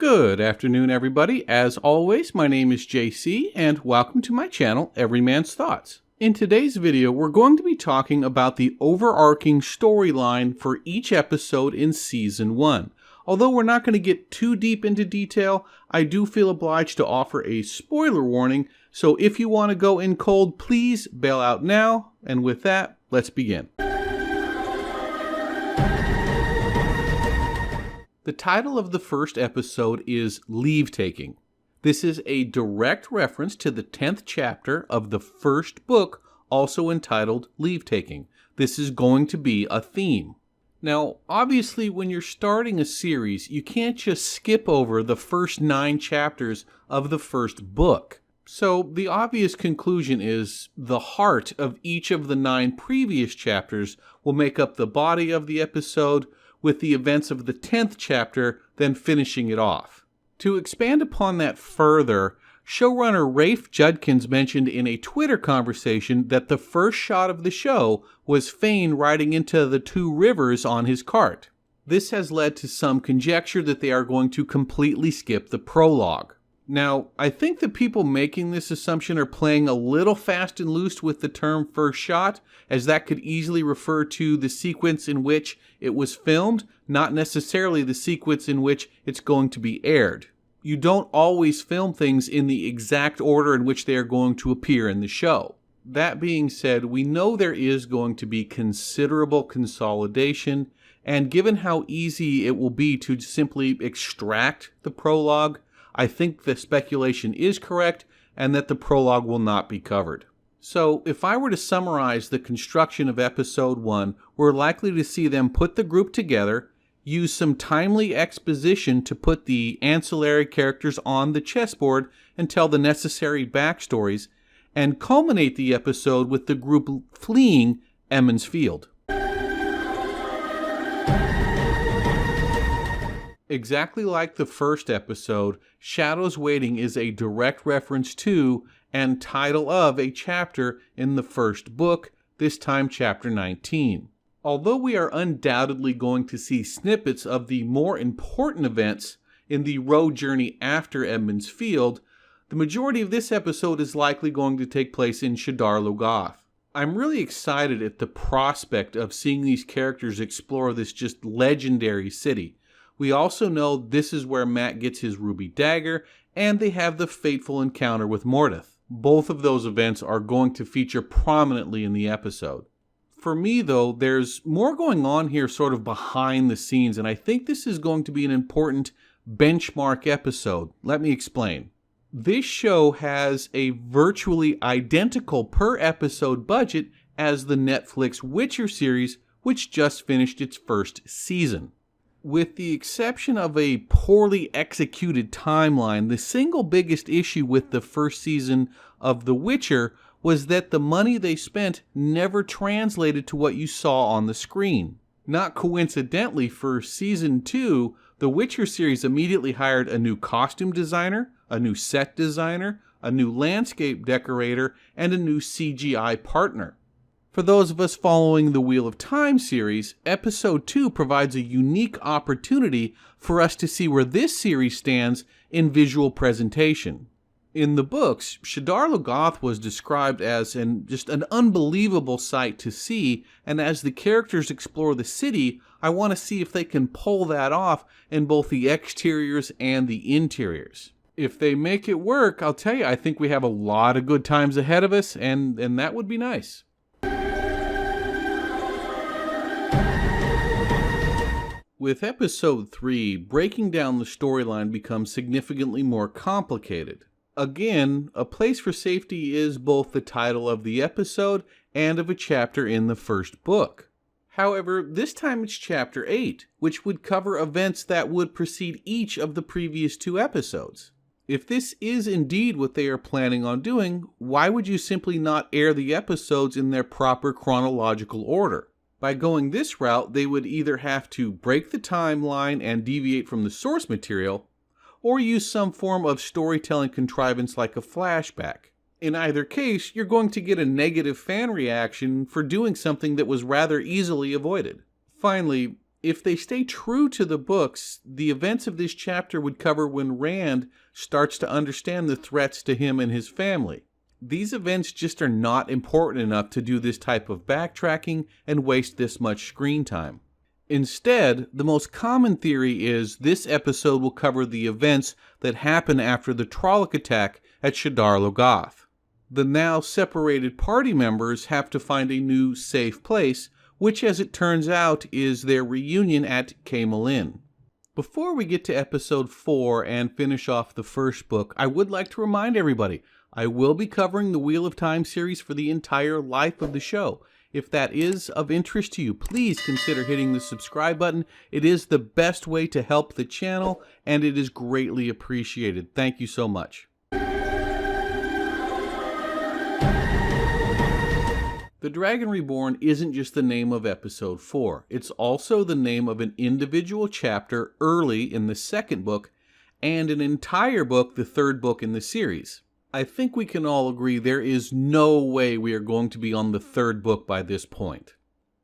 Good afternoon, everybody. As always, my name is JC, and welcome to my channel, Every Man's Thoughts. In today's video, we're going to be talking about the overarching storyline for each episode in Season 1. Although we're not going to get too deep into detail, I do feel obliged to offer a spoiler warning, so if you want to go in cold, please bail out now. And with that, let's begin. The title of the first episode is Leave Taking. This is a direct reference to the 10th chapter of the first book, also entitled Leave Taking. This is going to be a theme. Now, obviously, when you're starting a series, you can't just skip over the first 9 chapters of the first book. So the obvious conclusion is the heart of each of the 9 previous chapters will make up the body of the episode, with the events of the 10th chapter then finishing it off. To expand upon that further, showrunner Rafe Judkins mentioned in a Twitter conversation that the first shot of the show was Fane riding into the 2 rivers on his cart. This has led to some conjecture that they are going to completely skip the prologue. Now, I think the people making this assumption are playing a little fast and loose with the term first shot, as that could easily refer to the sequence in which it was filmed, not necessarily the sequence in which it's going to be aired. You don't always film things in the exact order in which they are going to appear in the show. That being said, we know there is going to be considerable consolidation, and given how easy it will be to simply extract the prologue, I think the speculation is correct and that the prologue will not be covered. So, if I were to summarize the construction of Episode 1, we're likely to see them put the group together, use some timely exposition to put the ancillary characters on the chessboard and tell the necessary backstories, and culminate the episode with the group fleeing Emond's Field. Exactly like the first episode, Shadows Waiting is a direct reference to and title of a chapter in the first book, this time chapter 19. Although we are undoubtedly going to see snippets of the more important events in the road journey after Emond's Field, the majority of this episode is likely going to take place in Shadar Logoth. I'm really excited at the prospect of seeing these characters explore this just legendary city. We also know this is where Mat gets his ruby dagger, and they have the fateful encounter with Mordeth. Both of those events are going to feature prominently in the episode. For me, though, there's more going on here sort of behind the scenes, and I think this is going to be an important benchmark episode. Let me explain. This show has a virtually identical per episode budget as the Netflix Witcher series, which just finished its first season. With the exception of a poorly executed timeline, the single biggest issue with the first season of The Witcher was that the money they spent never translated to what you saw on the screen. Not coincidentally, for Season 2, The Witcher series immediately hired a new costume designer, a new set designer, a new landscape decorator, and a new CGI partner. For those of us following the Wheel of Time series, Episode 2 provides a unique opportunity for us to see where this series stands in visual presentation. In the books, Shadar Logoth was described as just an unbelievable sight to see, and as the characters explore the city, I want to see if they can pull that off in both the exteriors and the interiors. If they make it work, I'll tell you, I think we have a lot of good times ahead of us, and that would be nice. With Episode 3, breaking down the storyline becomes significantly more complicated. Again, A Place for Safety is both the title of the episode and of a chapter in the first book. However, this time it's Chapter 8, which would cover events that would precede each of the previous 2 episodes. If this is indeed what they are planning on doing, why would you simply not air the episodes in their proper chronological order? By going this route, they would either have to break the timeline and deviate from the source material, or use some form of storytelling contrivance like a flashback. In either case, you're going to get a negative fan reaction for doing something that was rather easily avoided. Finally, If they stay true to the books, the events of this chapter would cover when Rand starts to understand the threats to him and his family. These events just are not important enough to do this type of backtracking and waste this much screen time. Instead, the most common theory is this episode will cover the events that happen after the Trolloc attack at Shadar Logoth. The now separated party members have to find a new safe place, which as it turns out is their reunion at Camelin. Before we get to episode 4 and finish off the first book, I would like to remind everybody, I will be covering the Wheel of Time series for the entire life of the show. If that is of interest to you, please consider hitting the subscribe button. It is the best way to help the channel, and it is greatly appreciated. Thank you so much. The Dragon Reborn isn't just the name of episode 4. It's also the name of an individual chapter early in the second book, and an entire book, the third book in the series. I think we can all agree there is no way we are going to be on the third book by this point.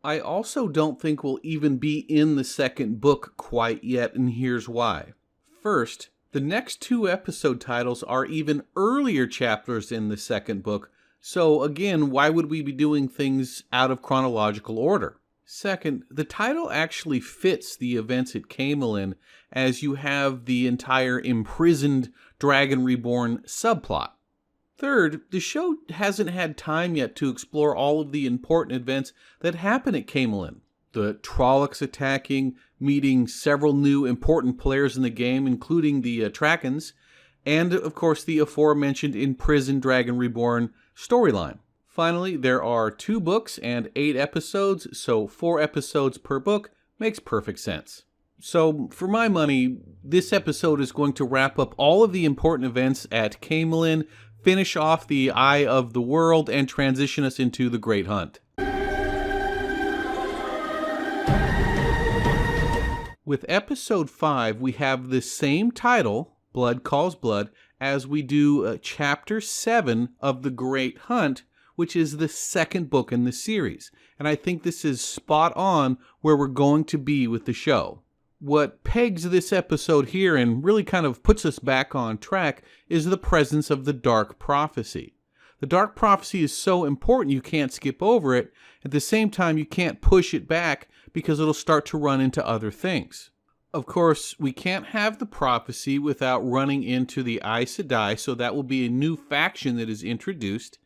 I also don't think we'll even be in the second book quite yet, and here's why. First, the next 2 episode titles are even earlier chapters in the second book, so again, why would we be doing things out of chronological order? Second, the title actually fits the events at Camelin, as you have the entire imprisoned Dragon Reborn subplot. Third, the show hasn't had time yet to explore all of the important events that happen at Camelin. The Trollocs attacking, meeting several new important players in the game, including the Trakkons, and of course the aforementioned imprisoned Dragon Reborn storyline. Finally, there are 2 books and 8 episodes, so 4 episodes per book makes perfect sense. So, for my money, this episode is going to wrap up all of the important events at Camelin, finish off the Eye of the World, and transition us into the Great Hunt. With episode 5, we have the same title, Blood Calls Blood, as we do chapter 7 of the Great Hunt, which is the second book in the series. And I think this is spot on where we're going to be with the show. What pegs this episode here and really kind of puts us back on track is the presence of the Dark Prophecy. The Dark Prophecy is so important you can't skip over it. At the same time, you can't push it back because it'll start to run into other things. Of course, we can't have the prophecy without running into the Aes Sedai, so that will be a new faction that is introduced.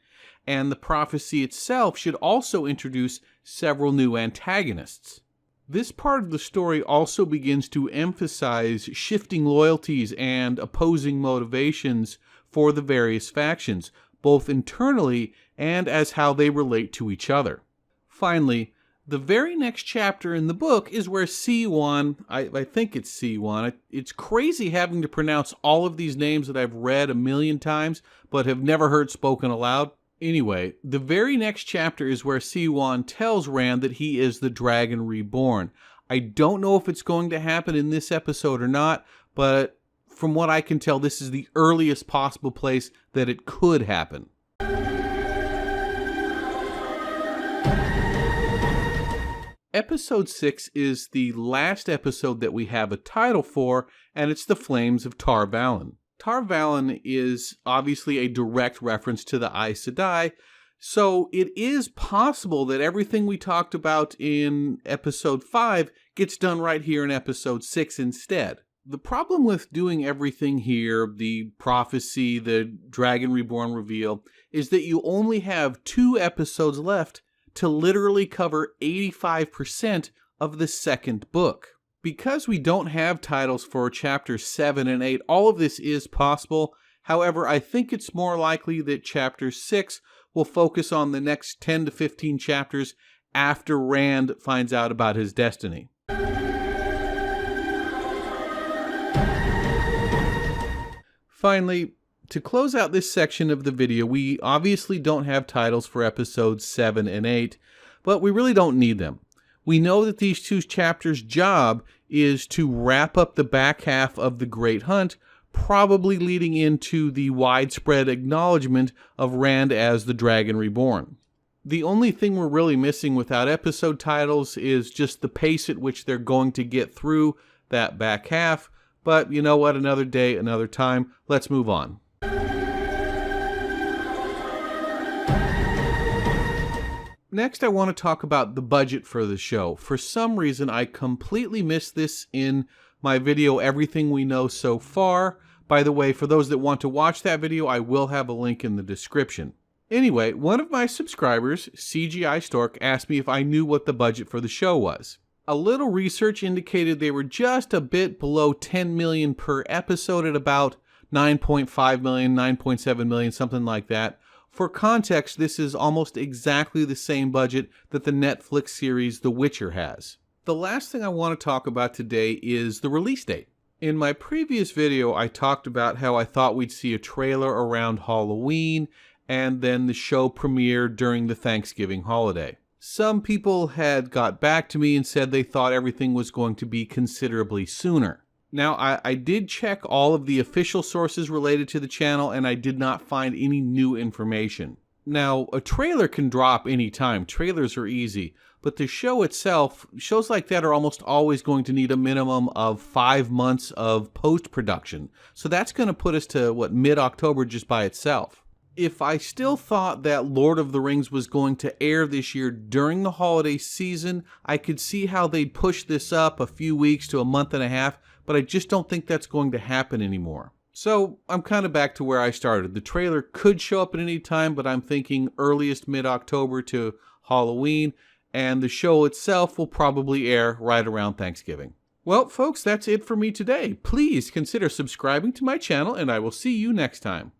And the prophecy itself should also introduce several new antagonists. This part of the story also begins to emphasize shifting loyalties and opposing motivations for the various factions, both internally and as how they relate to each other. Finally, the very next chapter in the book is where Siwan, I think it's Siwan, it's crazy having to pronounce all of these names that I've read a million times but have never heard spoken aloud. Anyway, the very next chapter is where Siwan tells Rand that he is the Dragon Reborn. I don't know if it's going to happen in this episode or not, but from what I can tell, this is the earliest possible place that it could happen. Episode 6 is the last episode that we have a title for, and it's The Flames of Tar Valon. Tar Valon is obviously a direct reference to the Aes Sedai, so it is possible that everything we talked about in episode 5 gets done right here in episode 6 instead. The problem with doing everything here, the prophecy, the Dragon Reborn reveal, is that you only have 2 episodes left to literally cover 85% of the second book. Because we don't have titles for chapters 7 and 8, all of this is possible. However, I think it's more likely that chapter 6 will focus on the next 10 to 15 chapters after Rand finds out about his destiny. Finally, to close out this section of the video, we obviously don't have titles for episodes 7 and 8, but we really don't need them. We know that these 2 chapters' job is to wrap up the back half of the Great Hunt, probably leading into the widespread acknowledgement of Rand as the Dragon Reborn. The only thing we're really missing without episode titles is just the pace at which they're going to get through that back half. But you know what? Another day, another time. Let's move on. Next, I want to talk about the budget for the show. For some reason, I completely missed this in my video, Everything We Know So Far. By the way, for those that want to watch that video, I will have a link in the description. Anyway, one of my subscribers, CGI Stork, asked me if I knew what the budget for the show was. A little research indicated they were just a bit below $10 million per episode at about $9.5 million, $9.7 million, something like that. For context, this is almost exactly the same budget that the Netflix series The Witcher has. The last thing I want to talk about today is the release date. In my previous video, I talked about how I thought we'd see a trailer around Halloween, and then the show premiered during the Thanksgiving holiday. Some people had got back to me and said they thought everything was going to be considerably sooner. Now, I did check all of the official sources related to the channel, and I did not find any new information. Now, a trailer can drop anytime. Trailers are easy. But the show itself, shows like that are almost always going to need a minimum of 5 months of post-production. So that's going to put us to, mid-October just by itself. If I still thought that Lord of the Rings was going to air this year during the holiday season, I could see how they'd push this up a few weeks to a month and a half, but I just don't think that's going to happen anymore. So I'm kind of back to where I started. The trailer could show up at any time, but I'm thinking earliest mid-October to Halloween, and the show itself will probably air right around Thanksgiving. Well, folks, that's it for me today. Please consider subscribing to my channel, and I will see you next time.